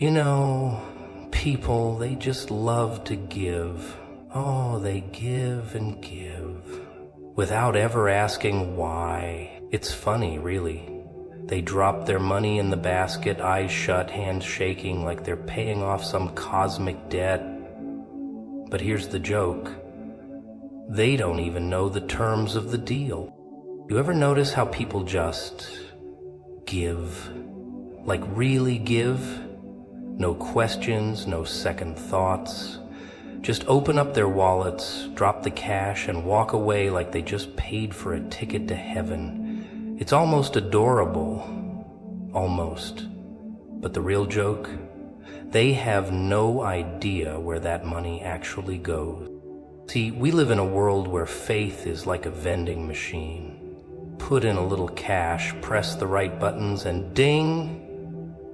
You know, people, they just love to give. Oh, they give and give without ever asking why. It's funny, really. They drop their money in the basket, eyes shut, hands shaking like they're paying off some cosmic debt. But here's the joke. They don't even know the terms of the deal. You ever notice how people just give? Like really give? No questions, no second thoughts. Just open up their wallets, drop the cash, and walk away like they just paid for a ticket to heaven. It's almost adorable. Almost. But the real joke? They have no idea where that money actually goes. See, we live in a world where faith is like a vending machine. Put in a little cash, press the right buttons, and ding!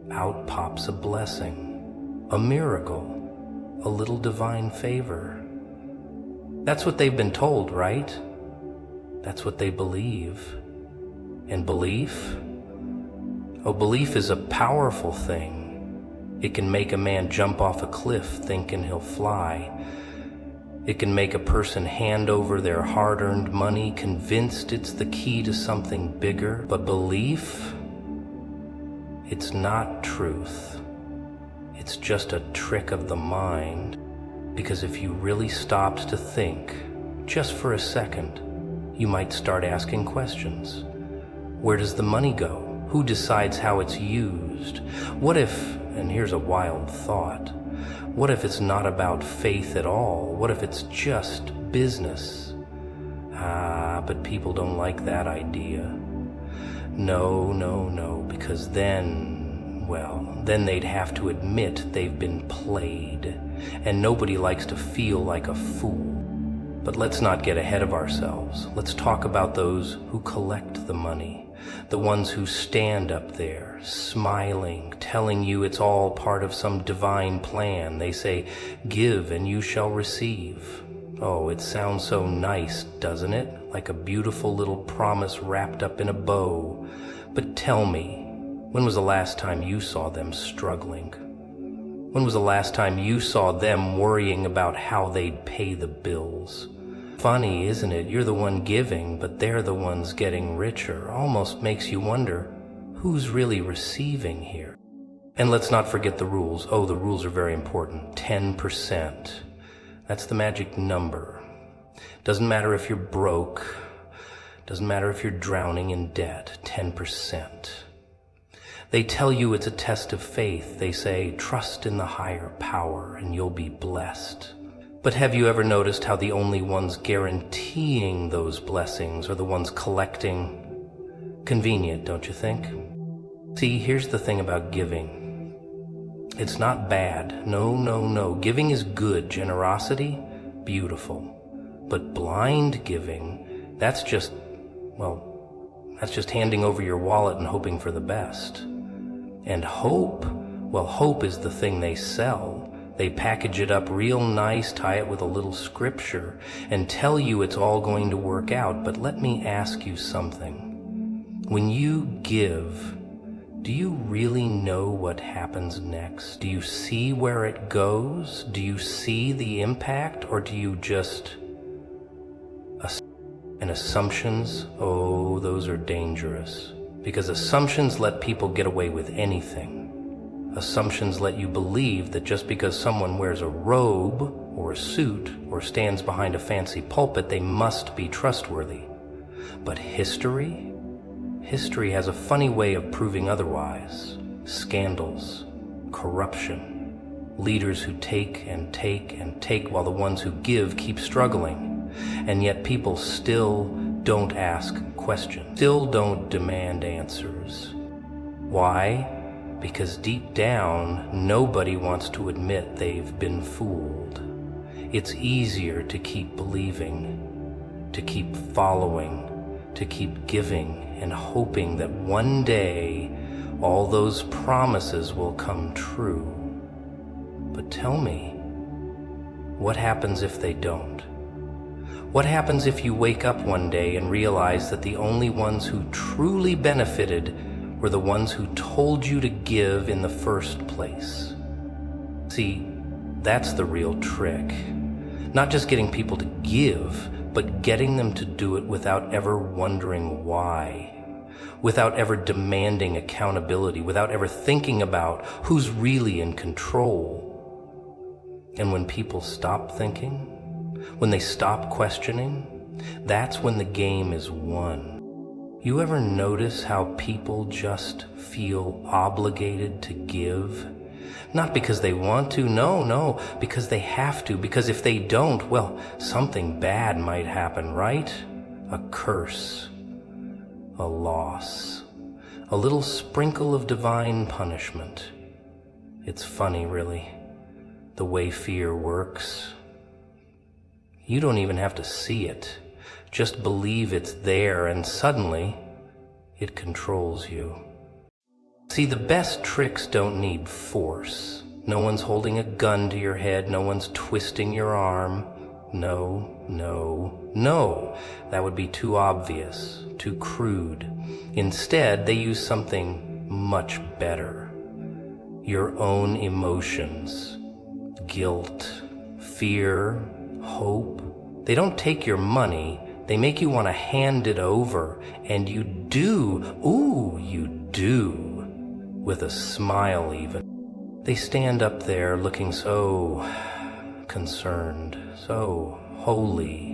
Out pops a blessing, a miracle, a little divine favor. That's what they've been told, right? That's what they believe. And belief? Oh, belief is a powerful thing. It can make a man jump off a cliff thinking he'll fly. It can make a person hand over their hard-earned money convinced it's the key to something bigger. But belief? It's not truth. It's just a trick of the mind. Because if you really stopped to think, just for a second, you might start asking questions. Where does the money go? Who decides how it's used? What if, and here's a wild thought, what if it's not about faith at all? What if it's just business? But people don't like that idea. No, because then they'd have to admit they've been played, and nobody likes to feel like a fool. But let's not get ahead of ourselves. Let's talk about those who collect the money, the ones who stand up there, smiling, telling you it's all part of some divine plan. They say, "Give and you shall receive." Oh, it sounds so nice, doesn't it? Like a beautiful little promise wrapped up in a bow. But tell me, when was the last time you saw them struggling? When was the last time you saw them worrying about how they'd pay the bills? Funny, isn't it? You're the one giving, but they're the ones getting richer. Almost makes you wonder, who's really receiving here? And let's not forget the rules. Oh, the rules are very important. 10%. That's the magic number. Doesn't matter if you're broke. Doesn't matter if you're drowning in debt. 10%. They tell you it's a test of faith. They say, trust in the higher power and you'll be blessed. But have you ever noticed how the only ones guaranteeing those blessings are the ones collecting? Convenient, don't you think? See, here's the thing about giving. It's not bad. No. Giving is good. Generosity, beautiful. But blind giving, that's just handing over your wallet and hoping for the best. And hope, hope is the thing they sell. They package it up real nice, tie it with a little scripture, and tell you it's all going to work out. But let me ask you something. When you give, do you really know what happens next? Do you see where it goes? Do you see the impact? Or do you just... And assumptions, oh, those are dangerous. Because assumptions let people get away with anything. Assumptions let you believe that just because someone wears a robe or a suit or stands behind a fancy pulpit, they must be trustworthy. But history? History has a funny way of proving otherwise. Scandals, corruption, leaders who take and take and take while the ones who give keep struggling. And yet people still don't ask questions, still don't demand answers. Why? Because deep down, nobody wants to admit they've been fooled. It's easier to keep believing, to keep following, to keep giving and hoping that one day all those promises will come true. But tell me, what happens if they don't? What happens if you wake up one day and realize that the only ones who truly benefited were the ones who told you to give in the first place? See, that's the real trick. Not just getting people to give, but getting them to do it without ever wondering why. Without ever demanding accountability, without ever thinking about who's really in control. And when people stop thinking, when they stop questioning, that's when the game is won. You ever notice how people just feel obligated to give? Not because they want to, no, because they have to, because if they don't, well, something bad might happen, right? A curse, a loss, a little sprinkle of divine punishment. It's funny, really, the way fear works. You don't even have to see it. Just believe it's there, and suddenly it controls you. See, the best tricks don't need force. No one's holding a gun to your head. No one's twisting your arm. No. That would be too obvious, too crude. Instead, they use something much better. Your own emotions. Guilt, fear, hope. They don't take your money. They make you want to hand it over. And you do. Ooh, you do. With a smile even. They stand up there looking so concerned, so holy.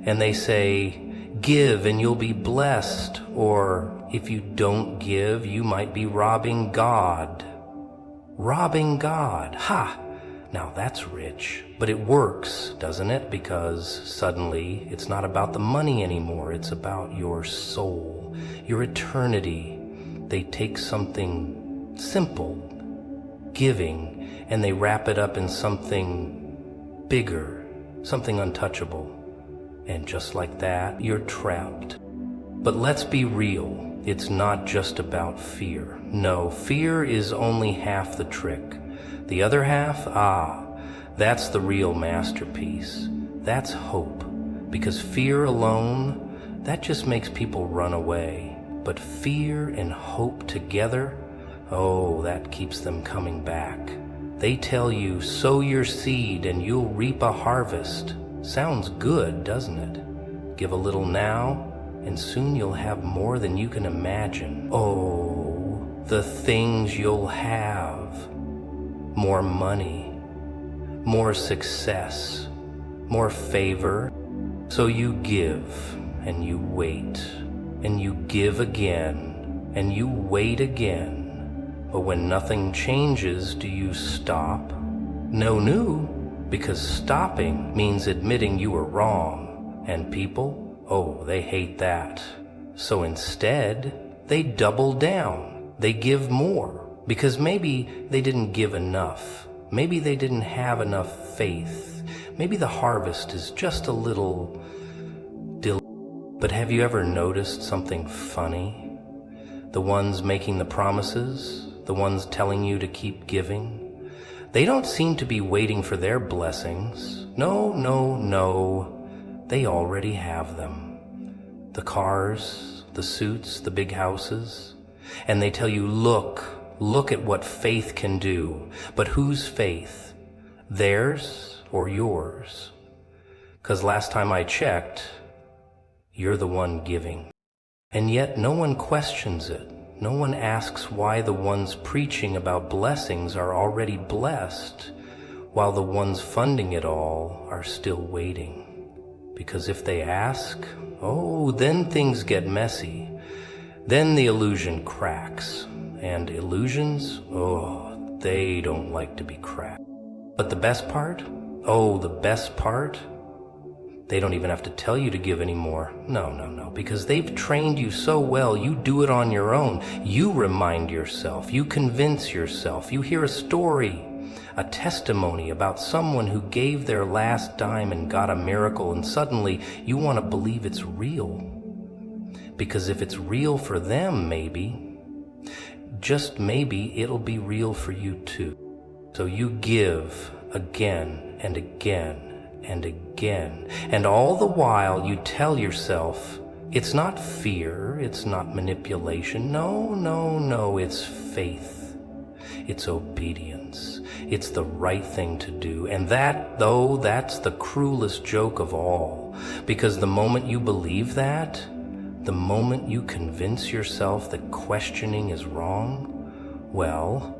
And they say, give and you'll be blessed. Or if you don't give, you might be robbing God. Robbing God. Ha! Now that's rich. But it works, doesn't it? Because suddenly it's not about the money anymore. It's about your soul, your eternity. They take something simple, giving, and they wrap it up in something bigger, something untouchable. And just like that, you're trapped. But let's be real. It's not just about fear. No, fear is only half the trick. The other half, that's the real masterpiece. That's hope. Because fear alone, that just makes people run away. But fear and hope together, that keeps them coming back. They tell you, sow your seed and you'll reap a harvest. Sounds good, doesn't it? Give a little now, and soon you'll have more than you can imagine. Oh, the things you'll have. More money, more success, more favor. So you give, and you wait. And you give again, and you wait again. But when nothing changes, do you stop? No, because stopping means admitting you were wrong. And people, they hate that. So instead, they double down. They give more, because maybe they didn't give enough. Maybe they didn't have enough faith. Maybe the harvest is just a little But have you ever noticed something funny? The ones making the promises, the ones telling you to keep giving, they don't seem to be waiting for their blessings. No. They already have them. The cars, the suits, the big houses. And they tell you, look at what faith can do. But whose faith? Theirs or yours? 'Cause last time I checked, you're the one giving. And yet no one questions it. No one asks why the ones preaching about blessings are already blessed, while the ones funding it all are still waiting. Because if they ask, then things get messy. Then the illusion cracks. And illusions, they don't like to be cracked. But the best part? The best part? They don't even have to tell you to give anymore. No, because they've trained you so well, you do it on your own. You remind yourself, you convince yourself, you hear a story, a testimony about someone who gave their last dime and got a miracle, and suddenly you want to believe it's real. Because if it's real for them, maybe, just maybe, it'll be real for you too. So you give again and again and again. And all the while you tell yourself, it's not fear, it's not manipulation. No, it's faith. It's obedience. It's the right thing to do. And that's the cruelest joke of all. Because the moment you believe that, the moment you convince yourself that questioning is wrong, well,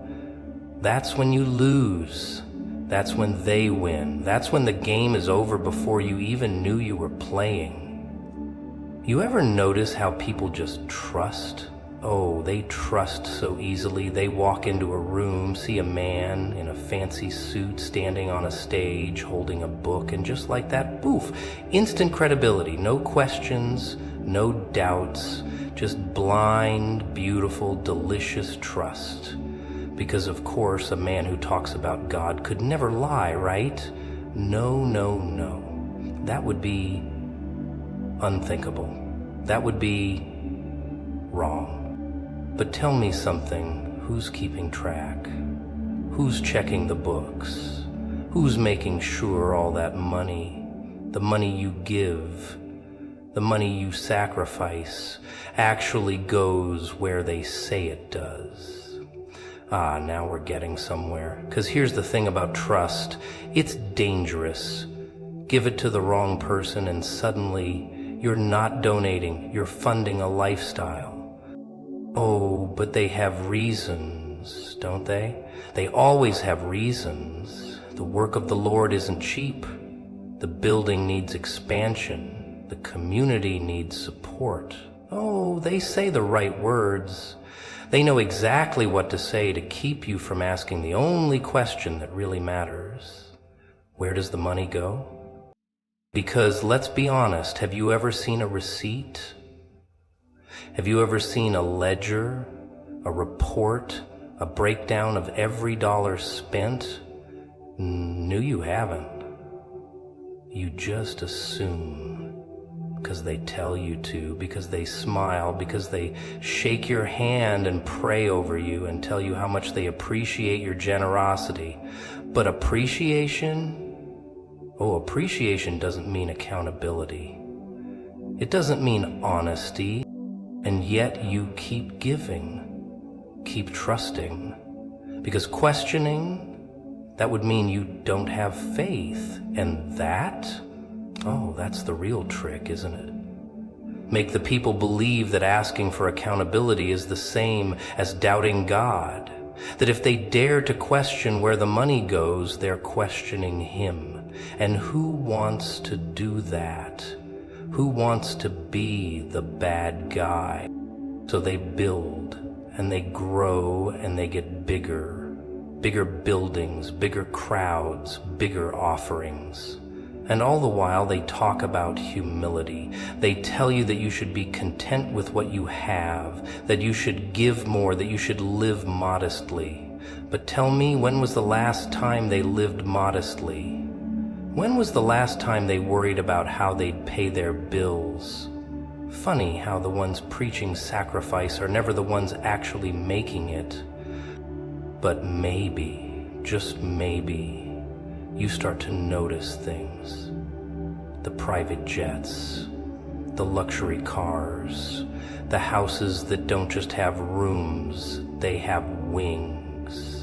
that's when you lose. That's when they win. That's when the game is over before you even knew you were playing. You ever notice how people just trust? Oh, they trust so easily. They walk into a room, see a man in a fancy suit standing on a stage holding a book, and just like that, poof, instant credibility. No questions, no doubts, just blind, beautiful, delicious trust. Because of course, a man who talks about God could never lie, right? No, no, no. That would be unthinkable. That would be wrong. But tell me something, who's keeping track? Who's checking the books? Who's making sure all that money, the money you give, the money you sacrifice, actually goes where they say it does? Ah, now we're getting somewhere. 'Cause here's the thing about trust. It's dangerous. Give it to the wrong person and suddenly you're not donating, you're funding a lifestyle. Oh, but they have reasons, don't they? They always have reasons. The work of the Lord isn't cheap. The building needs expansion. The community needs support. Oh, they say the right words. They know exactly what to say to keep you from asking the only question that really matters. Where does the money go? Because let's be honest, have you ever seen a receipt? Have you ever seen a ledger, a report, a breakdown of every dollar spent? No, you haven't. You just assume, because they tell you to, because they smile, because they shake your hand and pray over you and tell you how much they appreciate your generosity. But appreciation? Oh, appreciation doesn't mean accountability. It doesn't mean honesty. And yet you keep giving, keep trusting. Because questioning, that would mean you don't have faith. And that's the real trick, isn't it? Make the people believe that asking for accountability is the same as doubting God. That if they dare to question where the money goes, they're questioning Him. And who wants to do that? Who wants to be the bad guy? So they build and they grow and they get bigger. Bigger buildings, bigger crowds, bigger offerings. And all the while they talk about humility. They tell you that you should be content with what you have, that you should give more, that you should live modestly. But tell me, when was the last time they lived modestly? When was the last time they worried about how they'd pay their bills? Funny how the ones preaching sacrifice are never the ones actually making it. But maybe, just maybe, you start to notice things. The private jets, the luxury cars, the houses that don't just have rooms, they have wings.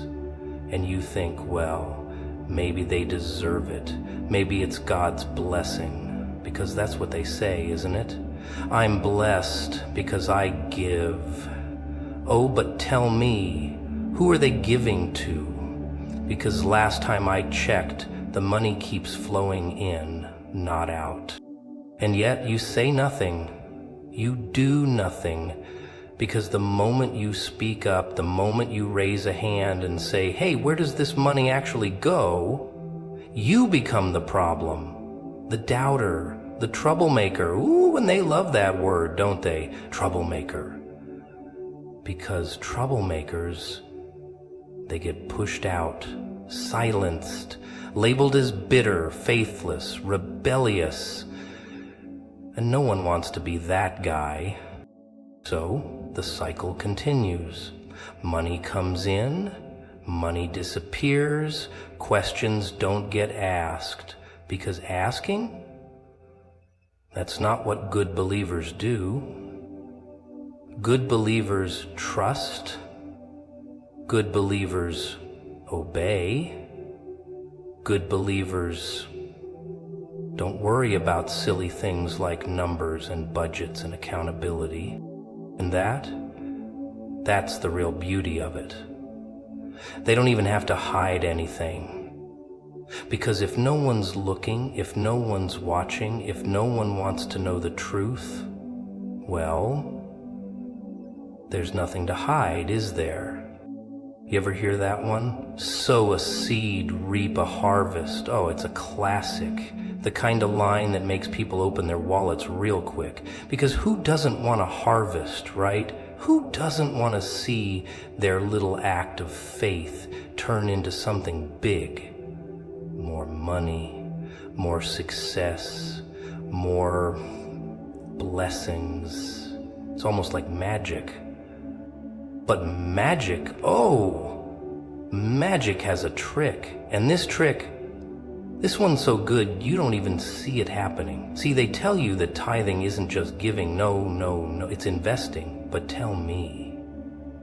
And you think, well, maybe they deserve it. Maybe it's God's blessing, because that's what they say, isn't it? I'm blessed because I give. Oh, but tell me, who are they giving to? Because last time I checked, the money keeps flowing in, not out. And yet you say nothing. You do nothing. Because the moment you speak up, the moment you raise a hand and say, hey, where does this money actually go? You become the problem, the doubter, the troublemaker. Ooh, and they love that word, don't they? Troublemaker. Because troublemakers, they get pushed out, silenced, labeled as bitter, faithless, rebellious. And no one wants to be that guy. So the cycle continues. Money comes in, money disappears, questions don't get asked. Because asking? That's not what good believers do. Good believers trust. Good believers obey. Good believers don't worry about silly things like numbers and budgets and accountability. And that's the real beauty of it. They don't even have to hide anything. Because if no one's looking, if no one's watching, if no one wants to know the truth, well, there's nothing to hide, is there? You ever hear that one? Sow a seed, reap a harvest. Oh, it's a classic. The kind of line that makes people open their wallets real quick. Because who doesn't want to harvest, right? Who doesn't want to see their little act of faith turn into something big? More money, more success, more blessings. It's almost like magic. But magic, magic has a trick. And this one's so good you don't even see it happening. See, they tell you that tithing isn't just giving. No, it's investing. But tell me,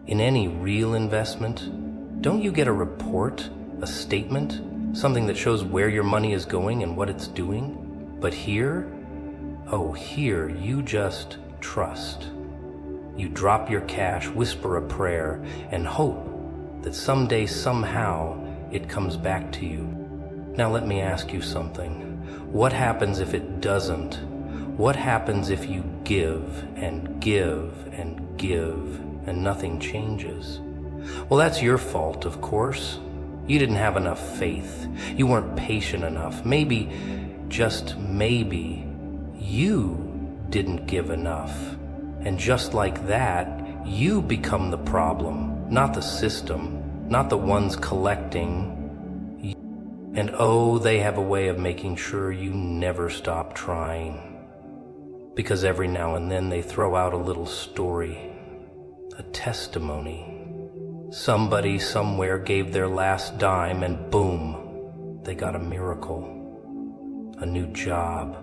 in any real investment, don't you get a report, a statement, something that shows where your money is going and what it's doing? But here you just trust. You drop your cash, whisper a prayer, and hope that someday, somehow, it comes back to you. Now let me ask you something. What happens if it doesn't? What happens if you give and give and give and nothing changes? Well, that's your fault, of course. You didn't have enough faith. You weren't patient enough. Maybe, just maybe, you didn't give enough. And just like that, you become the problem, not the system, not the ones collecting. And they have a way of making sure you never stop trying. Because every now and then they throw out a little story, a testimony. Somebody somewhere gave their last dime and boom, they got a miracle, a new job,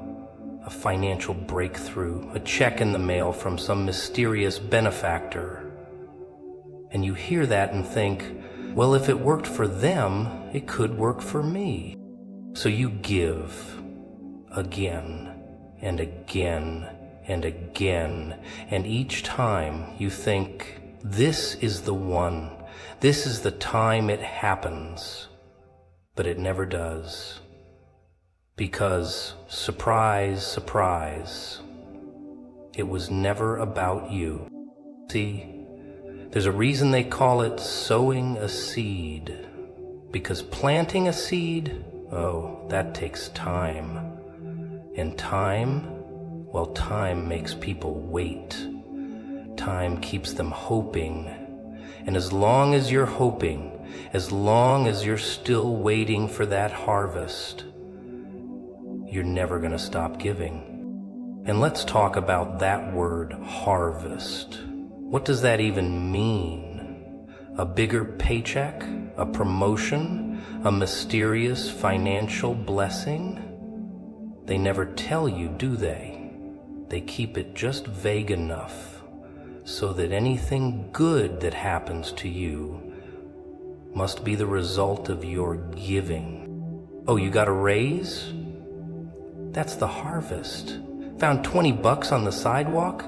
a financial breakthrough, a check in the mail from some mysterious benefactor. And you hear that and think, well, if it worked for them, it could work for me. So you give again and again and again, and each time you think, this is the one. This is the time it happens. But it never does. Because, surprise, surprise, it was never about you. See, there's a reason they call it sowing a seed. Because planting a seed, that takes time. And time makes people wait. Time keeps them hoping. And as long as you're hoping, as long as you're still waiting for that harvest, you're never going to stop giving. And let's talk about that word, harvest. What does that even mean? A bigger paycheck? A promotion? A mysterious financial blessing? They never tell you, do they? They keep it just vague enough so that anything good that happens to you must be the result of your giving. Oh, you got a raise? That's the harvest. Found $20 on the sidewalk?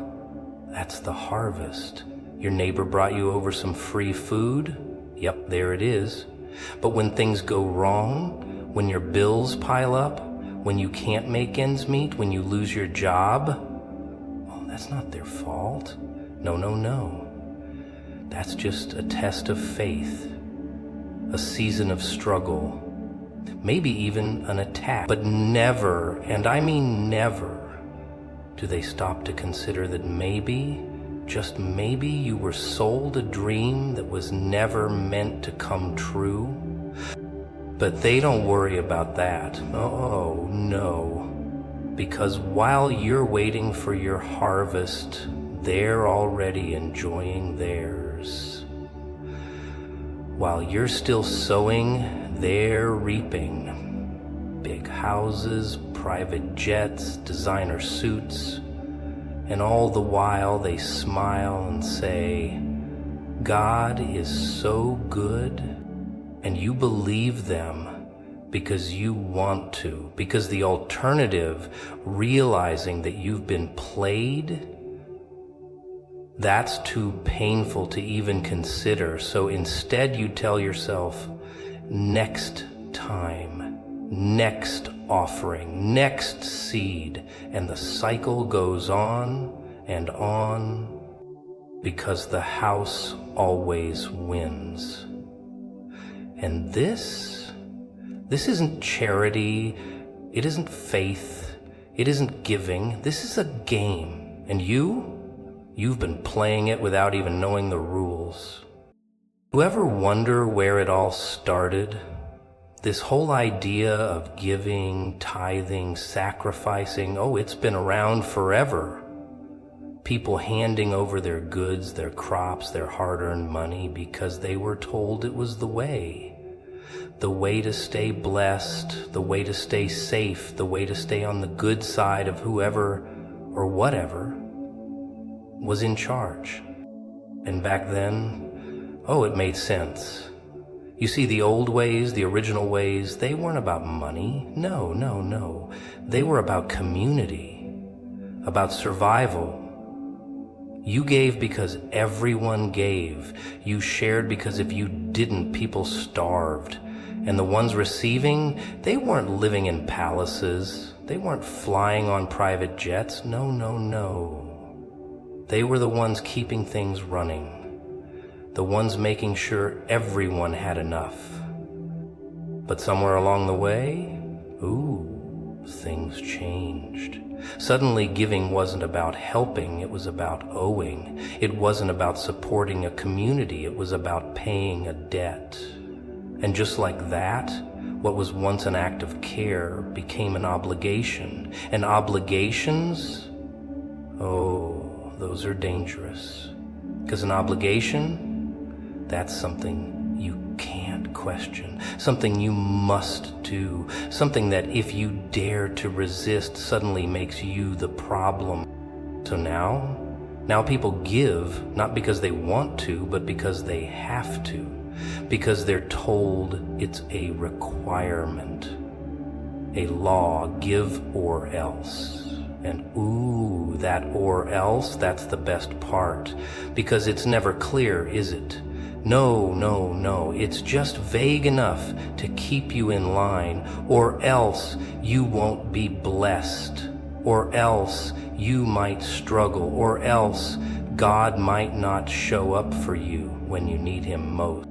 That's the harvest. Your neighbor brought you over some free food? Yep, there it is. But when things go wrong, when your bills pile up, when you can't make ends meet, when you lose your job, well, that's not their fault. No. That's just a test of faith, a season of struggle, maybe even an attack. But never, and I mean never, do they stop to consider that maybe, just maybe, you were sold a dream that was never meant to come true. But they don't worry about that. Oh, no. Because while you're waiting for your harvest, they're already enjoying theirs. While you're still sowing, they're reaping. Big houses, private jets, designer suits, and all the while they smile and say, God is so good. and you believe them because you want to, because the alternative, realizing that you've been played, that's too painful to even consider. So instead you tell yourself, next time, next offering, next seed, and the cycle goes on and on, because the house always wins. And this isn't charity, it isn't faith, it isn't giving, this is a game. And you've been playing it without even knowing the rules. You ever wonder where it all started? This whole idea of giving, tithing, sacrificing, it's been around forever. People handing over their goods, their crops, their hard-earned money because they were told it was the way to stay blessed, the way to stay safe, the way to stay on the good side of whoever or whatever was in charge. And back then, it made sense. You see, the old ways, the original ways, they weren't about money. No. They were about community, about survival. You gave because everyone gave. You shared because if you didn't, people starved. And the ones receiving, they weren't living in palaces. They weren't flying on private jets. No. They were the ones keeping things running. The ones making sure everyone had enough. But somewhere along the way, things changed. Suddenly giving wasn't about helping, it was about owing. It wasn't about supporting a community, it was about paying a debt. And just like that, what was once an act of care became an obligation. And obligations, those are dangerous. Because an obligation, that's something you can't question, something you must do, something that if you dare to resist suddenly makes you the problem. So now people give, not because they want to, but because they have to, because they're told it's a requirement, a law, give or else. And that or else, that's the best part, because it's never clear, is it? No, it's just vague enough to keep you in line, or else you won't be blessed, or else you might struggle, or else God might not show up for you when you need Him most.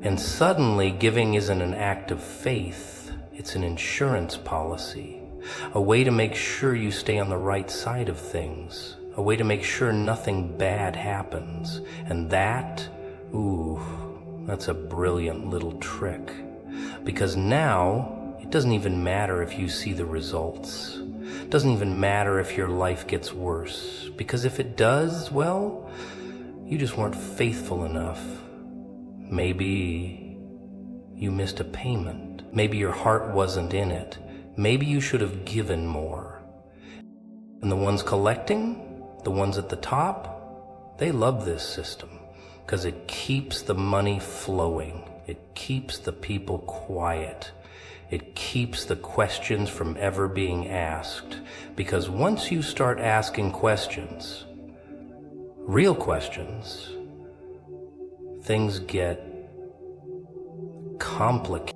And suddenly giving isn't an act of faith, it's an insurance policy, a way to make sure you stay on the right side of things, a way to make sure nothing bad happens. And that's a brilliant little trick. Because now, it doesn't even matter if you see the results. It doesn't even matter if your life gets worse. Because if it does, you just weren't faithful enough. Maybe you missed a payment. Maybe your heart wasn't in it. Maybe you should have given more. And the ones collecting, the ones at the top, they love this system because it keeps the money flowing. It keeps the people quiet. It keeps the questions from ever being asked. Because once you start asking questions, real questions, things get complicated.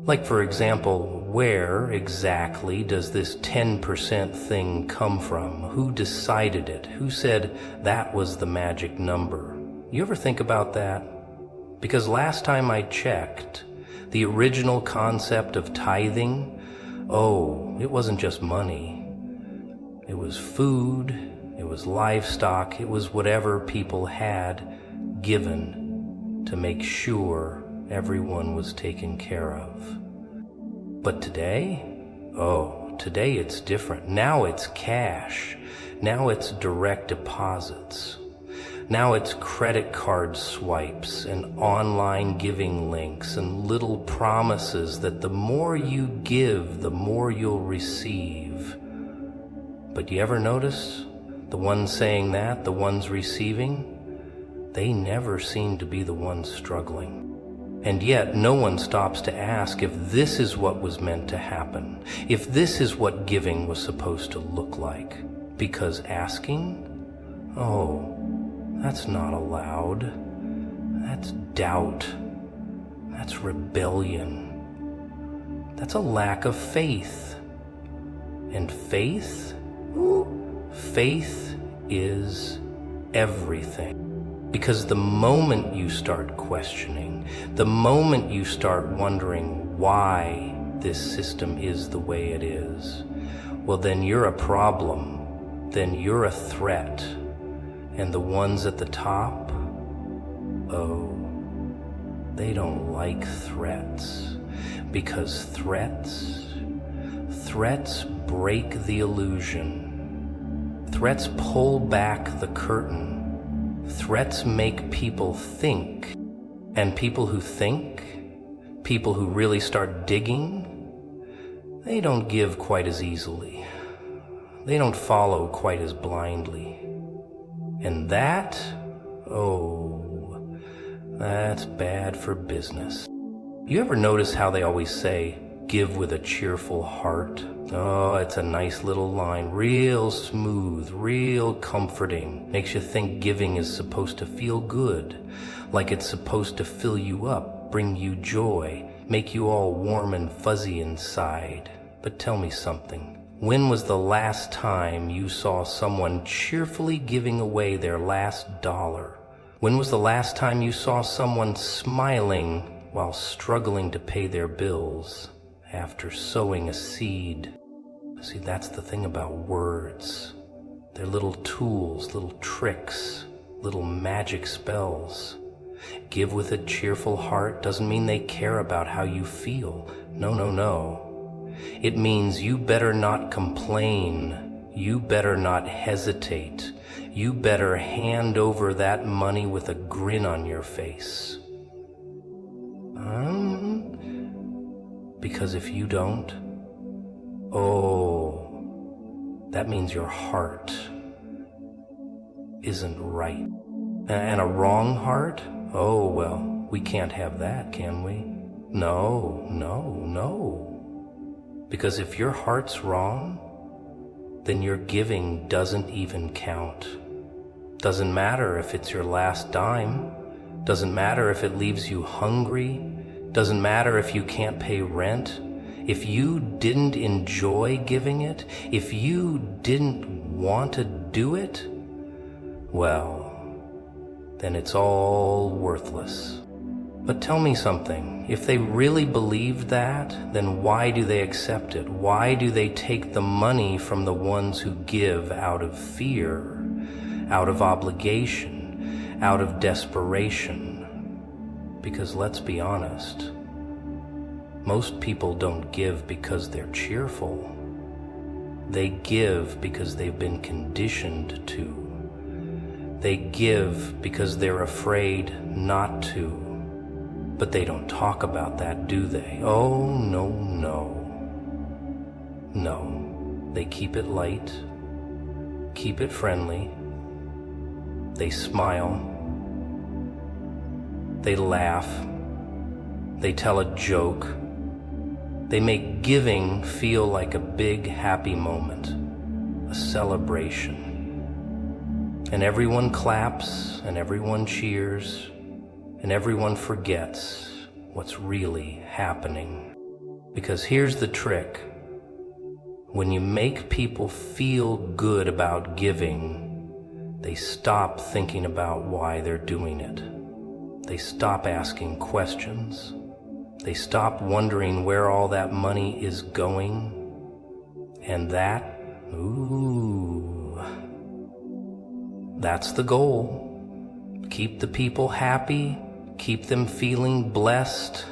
Like, for example, where exactly does this 10% thing come from? Who decided it? Who said that was the magic number? You ever think about that? Because last time I checked, the original concept of tithing, it wasn't just money. It was food, it was livestock, it was whatever people had given to make sure everyone was taken care of. But today, today it's different. Now it's cash. Now it's direct deposits. Now it's credit card swipes and online giving links and little promises that the more you give, the more you'll receive. But you ever notice the ones saying that, the ones receiving, they never seem to be the ones struggling. And yet no one stops to ask if this is what was meant to happen, if this is what giving was supposed to look like. Because asking? Oh, that's not allowed. That's doubt. That's rebellion. That's a lack of faith. And faith? Faith is everything. Because the moment you start questioning, the moment you start wondering why this system is the way it is, well, then you're a problem. Then you're a threat. And the ones at the top, oh, they don't like threats. Because threats break the illusion. Threats pull back the curtain. Threats make people think. And people who think, people who really start digging, they don't give quite as easily. They don't follow quite as blindly. And that, oh, that's bad for business. You ever notice how they always say, give with a cheerful heart? Oh, it's a nice little line, real smooth, real comforting. Makes you think giving is supposed to feel good, like it's supposed to fill you up, bring you joy, make you all warm and fuzzy inside. But tell me something. When was the last time you saw someone cheerfully giving away their last dollar? When was the last time you saw someone smiling while struggling to pay their bills after sowing a seed? See, that's the thing about words. They're little tools, little tricks, little magic spells. Give with a cheerful heart doesn't mean they care about how you feel. No, no, no. It means you better not complain. You better not hesitate. You better hand over that money with a grin on your face. Because if you don't, oh, that means your heart isn't right. And a wrong heart? Oh, well, we can't have that, can we? No, no, no. Because if your heart's wrong, then your giving doesn't even count. Doesn't matter if it's your last dime. Doesn't matter if it leaves you hungry. Doesn't matter if you can't pay rent. If you didn't enjoy giving it, if you didn't want to do it, well, then it's all worthless. But tell me something, if they really believed that, then why do they accept it? Why do they take the money from the ones who give out of fear, out of obligation, out of desperation? Because let's be honest, most people don't give because they're cheerful. They give because they've been conditioned to. They give because they're afraid not to. But they don't talk about that, do they? Oh, no, no. No. They keep it light, keep it friendly. They smile. They laugh. They tell a joke. They make giving feel like a big happy moment, a celebration. And everyone claps, and everyone cheers, and everyone forgets what's really happening. Because here's the trick. When you make people feel good about giving, they stop thinking about why they're doing it. They stop asking questions. They stop wondering where all that money is going. And that, that's the goal. Keep the people happy, keep them feeling blessed,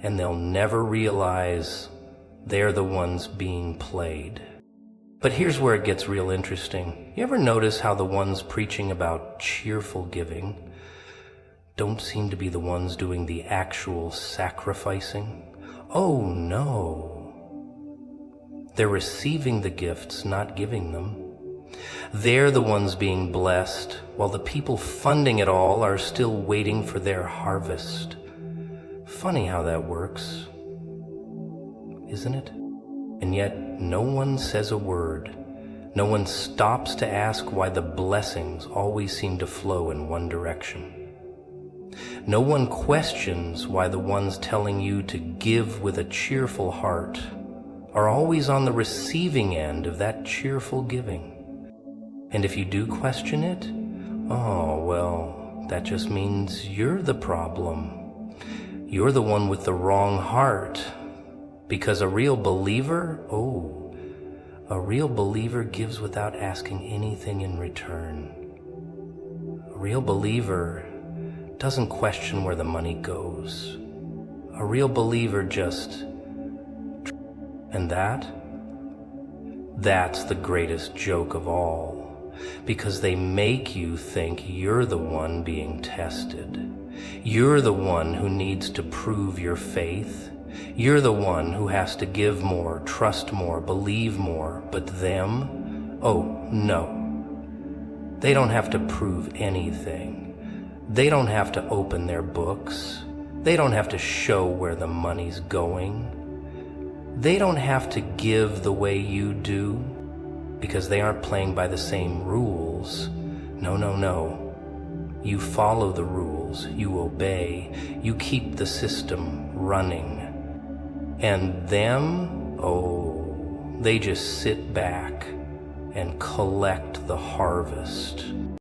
and they'll never realize they're the ones being played. But here's where it gets real interesting. You ever notice how the ones preaching about cheerful giving don't seem to be the ones doing the actual sacrificing? Oh no. They're receiving the gifts, not giving them. They're the ones being blessed, while the people funding it all are still waiting for their harvest. Funny how that works, isn't it? And yet no one says a word. No one stops to ask why the blessings always seem to flow in one direction. No one questions why the ones telling you to give with a cheerful heart are always on the receiving end of that cheerful giving. And if you do question it, oh, well, that just means you're the problem. You're the one with the wrong heart. Because a real believer, a real believer gives without asking anything in return. A real believer doesn't question where the money goes. A real believer just... And that's the greatest joke of all, because they make you think you're the one being tested. You're the one who needs to prove your faith. You're the one who has to give more, trust more, believe more. But them? Oh, no. They don't have to prove anything. They don't have to open their books. They don't have to show where the money's going. They don't have to give the way you do, because they aren't playing by the same rules. No, no, no. You follow the rules. You obey. You keep the system running. And them, they just sit back and collect the harvest.